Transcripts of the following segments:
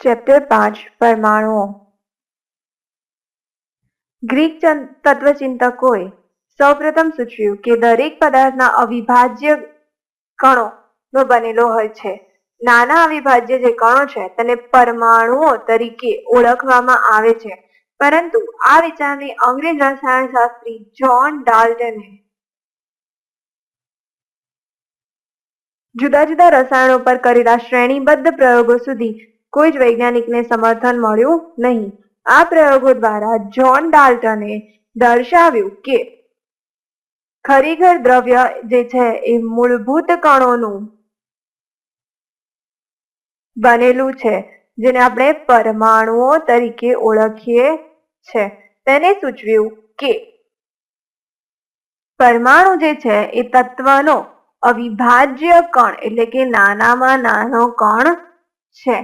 Chapter 5 પરમાણુઓ. Greek તત્વચિંતકોએ સૌપ્રથમ સૂચવ્યું કે દરેક પદાર્થના અવિભાજ્ય કણોનો બનેલો હોય છે. નાના અવિભાજ્ય જે કણો છે તેને પરમાણુઓ તરીકે ઓળખવામાં આવે છે. પરંતુ આ વિચારને અંગ્રેજ રસાયણશાસ્ત્રી જ્હોન ડાલ્ટને જુદા જુદા રસાયણો પર કરેલા શ્રેણીબદ્ધ પ્રયોગો સુધી કોઈ જ વૈજ્ઞાનિકને સમર્થન મળ્યું નહીં. આ પ્રયોગો દ્વારા જ્હોન ડાલ્ટને દર્શાવ્યું કે ખરેખર દ્રવ્ય જે છે એ મૂળભૂત કણોનું બનેલું છે, જેને આપણે પરમાણુઓ તરીકે ઓળખીએ છે. તેને સૂચવ્યું કે પરમાણુ જે છે એ તત્વનો અવિભાજ્ય કણ એટલે કે નાનામાં નાનો કણ છે,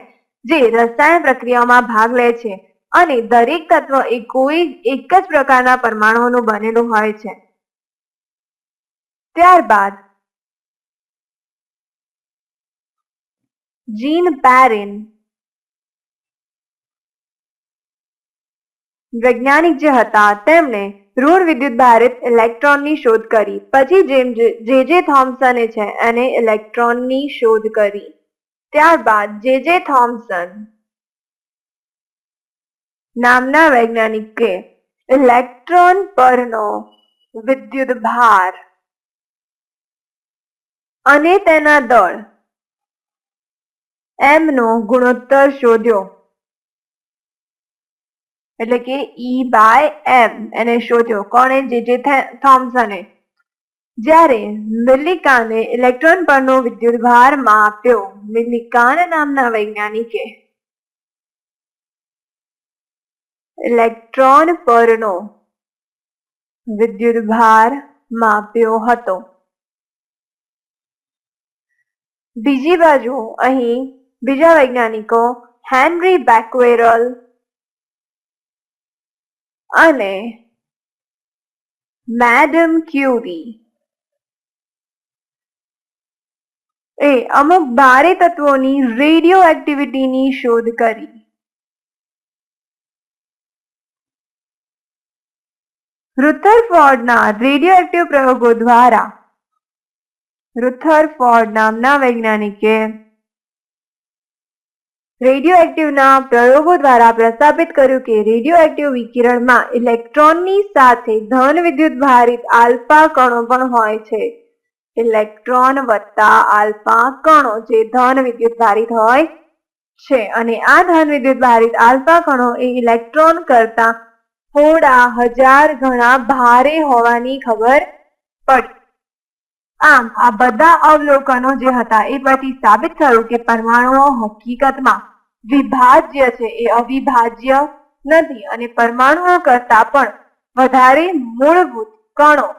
જે રસાયણ પ્રક્રિયામાં ભાગ લે છે અને દરેક તત્વ એ કોઈ એક જ પ્રકારના પરમાણુઓનું બનેલું હોય છે. ત્યારબાદ જીન પેરિન વૈજ્ઞાનિક જે હતા તેમણે ઋણ વિદ્યુતભારિત ઇલેક્ટ્રોનની શોધ કરી. પછી જે થોમ્સને છે એને ઇલેક્ટ્રોનની શોધ કરી. ત્યારબાદ જે થોમ્સન નામના વૈજ્ઞાનિકે ઇલેક્ટ્રોન પરનો વિદ્યુતભાર અને તેના દળ એમનો ગુણોત્તર શોધ્યો, એટલે કે E/m એને શોધ્યો. કોણે? જે થોમ્સને. જ્યારે મિલિકાને ઇલેક્ટ્રોન પરનો વિદ્યુતભાર માપ્યો. મિલિકાન નામના વૈજ્ઞાનિકે ઇલેક્ટ્રોન પરનો વિદ્યુતભાર માપ્યો હતો. બીજી બાજુ અહીં બીજા વૈજ્ઞાનિકો હેનરી બેકવેરલ અને મેડમ ક્યુરી એ અમુક ભારે તત્વોની રેડિયો એક્ટિવિટીની શોધ કરી. રુથરફોર્ડના રેડિયો એક્ટિવ પ્રયોગો દ્વારા રુથરફોર્ડ નામના વૈજ્ઞાનિકે રેડિયો એક્ટિવના પ્રયોગો દ્વારા પ્રસ્થાપિત કર્યું કે રેડિયો એક્ટિવ વિકિરણમાં ઇલેક્ટ્રોનની સાથે ધન વિદ્યુતભારિત આલ્ફા કણો પણ હોય છે. ઇલેક્ટ્રોન વત્તા આલ્ફા કણો જે ધન વિદ્યુતભારિત હોય છે, અને આ ધન વિદ્યુતભારિત આલ્ફા કણો એ ઇલેક્ટ્રોન કરતા થોડા હજાર ગણા ભારે હોવાની ખબર પડી. આમ આ બધા અવલોકનો જે હતા એ પરથી સાબિત થયું કે પરમાણુઓ હકીકતમાં વિભાજ્ય છે, એ અવિભાજ્ય નથી અને પરમાણુઓ કરતા પણ વધારે મૂળભૂત કણો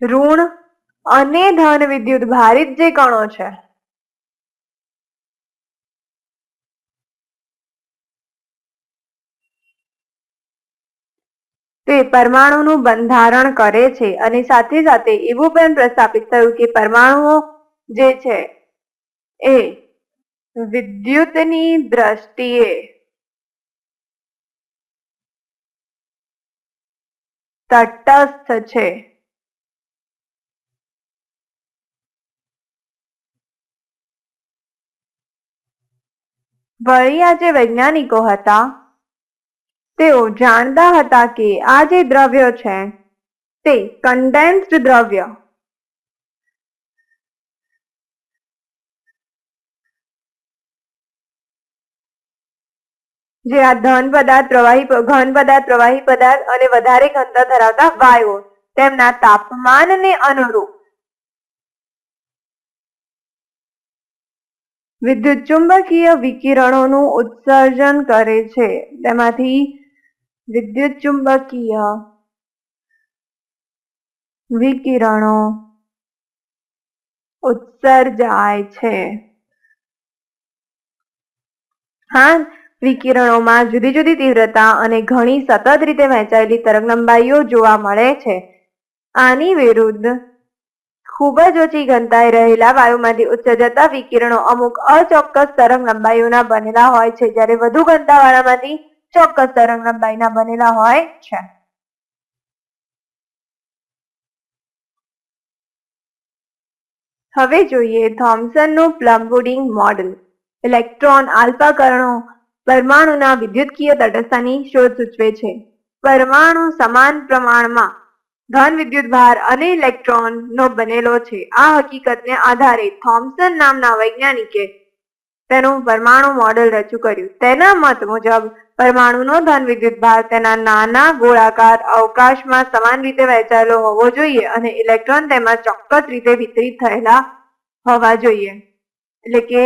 ઋણ અને ધન વિદ્યુતભારિત જે કણો છે તે પરમાણુનું બંધારણ કરે છે. અને સાથે સાથે એવું પણ પ્રસ્થાપિત થયું કે પરમાણુઓ જે છે એ વિદ્યુતની દ્રષ્ટિએ તટસ્થ છે. વળી આ જે વૈજ્ઞાનિકો હતા તેઓ જાણતા હતા કે આ જે દ્રવ્ય છે તે કન્ડેન્સ્ડ દ્રવ્ય જે આ ઘન પદાર્થ, પ્રવાહી પદાર્થ અને વધારે ઘનતા ધરાવતા વાયુઓ તેમના તાપમાનને અનુરૂપ વિદ્યુત ચુંબકીય વિકિરણોનું ઉત્સર્જન કરે છે. તેમાંથી વિદ્યુત ચુંબકીય વિકિરણો ઉત્સર્જાય છે. હા, વિકિરણોમાં જુદી જુદી તીવ્રતા અને ઘણી સતત રીતે વહેંચાયેલી તરંગલંબાઈઓ જોવા મળે છે. આની વિરુદ્ધ ખૂબ જ ઓછી ઘનતાએ રહેલા વાયુમાંથી ઉત્સર્જાતા વિકિરણો અમુક અચોક્કસ તરંગ લંબાઈઓના બનેલા હોય છે, જ્યારે વધુ ઘનતાવાળામાંથી ચોક્કસ તરંગ લંબાઈના બનેલા હોય છે. હવે જોઈએ થોમ્સનનું plum pudding model. Electron alpha કણો પરમાણુના વિદ્યુતકીય તટસ્થતાની શોધ સૂચવે છે. પરમાણુ સમાન પ્રમાણમાં ધન વિદ્યુતભાર અને ઇલેક્ટ્રોનનો બનેલો છે. આ હકીકતને આધારે થોમ્સન નામના વૈજ્ઞાનિકે તેનું પરમાણુ મોડેલ રજૂ કર્યું. તેના મત મુજબ પરમાણુનો ધન વિદ્યુતભાર તેના નાના ગોળાકાર અવકાશમાં સમાન રીતે વહેંચાયેલો હોવો જોઈએ અને ઇલેક્ટ્રોન તેમાં ચોક્કસ રીતે વિતરિત થયેલા હોવા જોઈએ. એટલે કે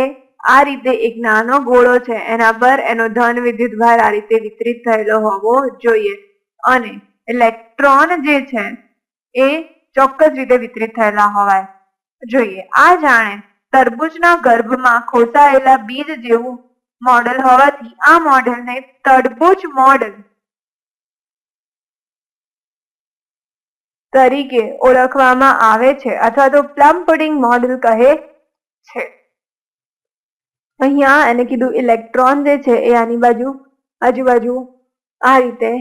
આ રીતે એક નાનો ગોળો છે, એના પર એનો ધન વિદ્યુતભાર આ રીતે વિતરિત થયેલો હોવો જોઈએ અને ઇલેક્ટ્રોન જે છે એ ચોક્કસ રીતે વિતરિત થયેલા હોવા જોઈએ. આ જાણે તરબૂચના ગર્ભમાં ખોસાયેલા બીજ જેવું મોડેલ હોવાથી આ મોડેલને તડબૂચ મોડેલ તરીકે ઓળખવામાં આવે છે અથવા તો પ્લમ પુડિંગ મોડેલ કહે છે. અહીંયા એને કીધું ઇલેક્ટ્રોન જે છે એ આની આજુબાજુ આ રીતે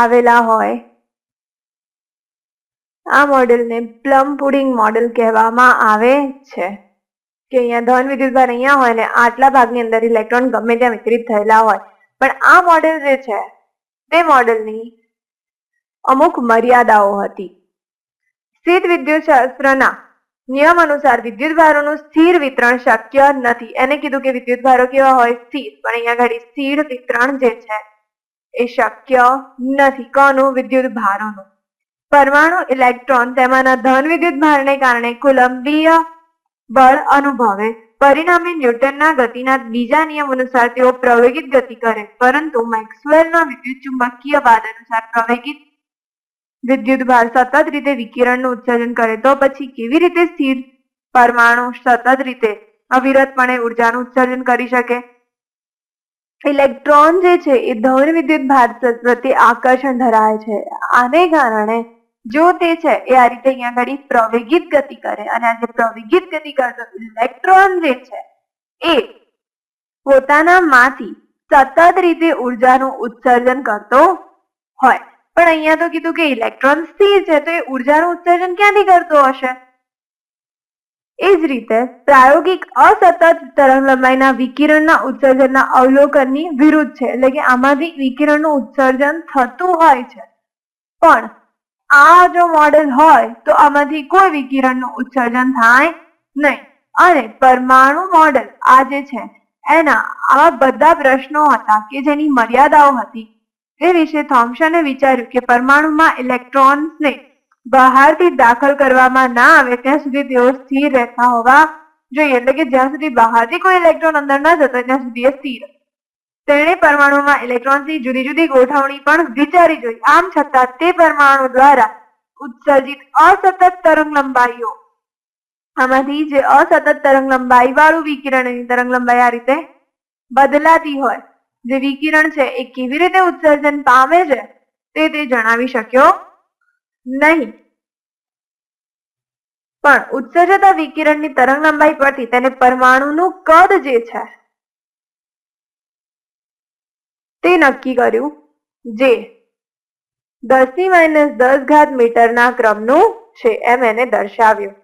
આવેલા હોય. આ મોડેલને પ્લમ પુડિંગ મોડેલ કહેવામાં આવે છે કે અહીંયા ધન વિદ્યુતભાર અહીંયા હોય ને આટલા ભાગની અંદર ઇલેક્ટ્રોન ગમે ત્યાં વિતરિત થયેલા હોય. પણ આ મોડેલ જે છે તે મોડેલની અમુક મર્યાદાઓ હતી. સ્થિત વિદ્યુતશાસ્ત્રના નિયમ અનુસાર વિદ્યુતભારોનું સ્થિર વિતરણ શક્ય નથી. એને કીધું કે વિદ્યુતભારો કેવા હોય? સ્થિર. પણ અહીંયા ઘડી સ્થિર વિતરણ જે છે એ શક્ય નથી. કોનું? વિદ્યુતભારોનું. પરમાણુ ઇલેક્ટ્રોન તેમાંના ધન વિદ્યુતભારને કારણે કુલંબીય બળ અનુભવે. પરિણામે ન્યૂટનના ગતિના બીજા નિયમ અનુસાર તેઓ પ્રવેગિત ગતિ કરે. પરંતુ મેક્સવેલના વિદ્યુતચુંબકીય વાદ અનુસાર પ્રવેગિત વિદ્યુતભાર સતત રીતે વિકિરણનું ઉત્સર્જન કરે તો પછી કેવી રીતે સ્થિર પરમાણુ સતત રીતે અવિરતપણે ઉર્જાનું ઉત્સર્જન કરી શકે? ઇલેક્ટ્રોન જે છે એ ધન વિદ્યુતભાર પ્રત્યે આકર્ષણ ધરાવે છે. આને કારણે જો તે છે એ આ રીતે અહીંયા આગળ પ્રવેગિત ગતિ કરે અને આ જે પ્રવેગિત ગતિ કરતો ઇલેક્ટ્રોન જે છે એ પોતાનામાંથી સતત રીતે ઉર્જાનું ઉત્સર્જન કરતો હોય. પણ અહીંયા તો કીધું કે ઇલેક્ટ્રોન સ્થિર છે તો એ ઉર્જાનું ઉત્સર્જન ક્યાંથી કરતો હશે? એ જ રીતે પ્રાયોગિક અસતત તરંગલંબાઈના વિકિરણના ઉત્સર્જનના અવલોકનની વિરુદ્ધ છે. એટલે કે આમાંથી વિકિરણનું ઉત્સર્જન થતું હોય છે પણ આ જો મોડેલ હોય તો આમાંથી કોઈ વિકિરણનું ઉત્સર્જન થાય નહીં. અને પરમાણુ મોડેલ આ જે છે એના આવા બધા પ્રશ્નો હતા કે જેની મર્યાદાઓ હતી. એ વિશે થોમ્સને વિચાર્યું કે પરમાણુમાં ઇલેક્ટ્રોન્સને બહારથી દાખલ કરવામાં ના આવે ત્યાં સુધી તેઓ સ્થિર રહેતા હોવા જોઈએ. એટલે કે જ્યાં સુધી બહારથી કોઈ ઇલેક્ટ્રોન અંદર ન જતો ત્યાં સુધી એ સ્થિર. તેણે પરમાણુમાં ઇલેક્ટ્રોન્સની જુદી જુદી ગોઠવણી પણ વિચારી જોઈ. આમ છતાં તે પરમાણુ દ્વારા ઉત્સર્જિત અસતત તરંગ લંબાઈઓ આમાંથી જે અસતત તરંગ લંબાઈ વાળું વિકિરણની તરંગ લંબાઈ આ રીતે બદલાતી હોય જે વિકિરણ છે એ કેવી રીતે ઉત્સર્જન પામે છે તે જણાવી શક્યો નહીં. પણ ઉત્સર્જતા વિકિરણની તરંગ લંબાઈ પરથી તેને પરમાણુનું કદ જે છે તે નક્કી કર્યું જે 10⁻10 મીટરના ક્રમનું છે એમ એને દર્શાવ્યું.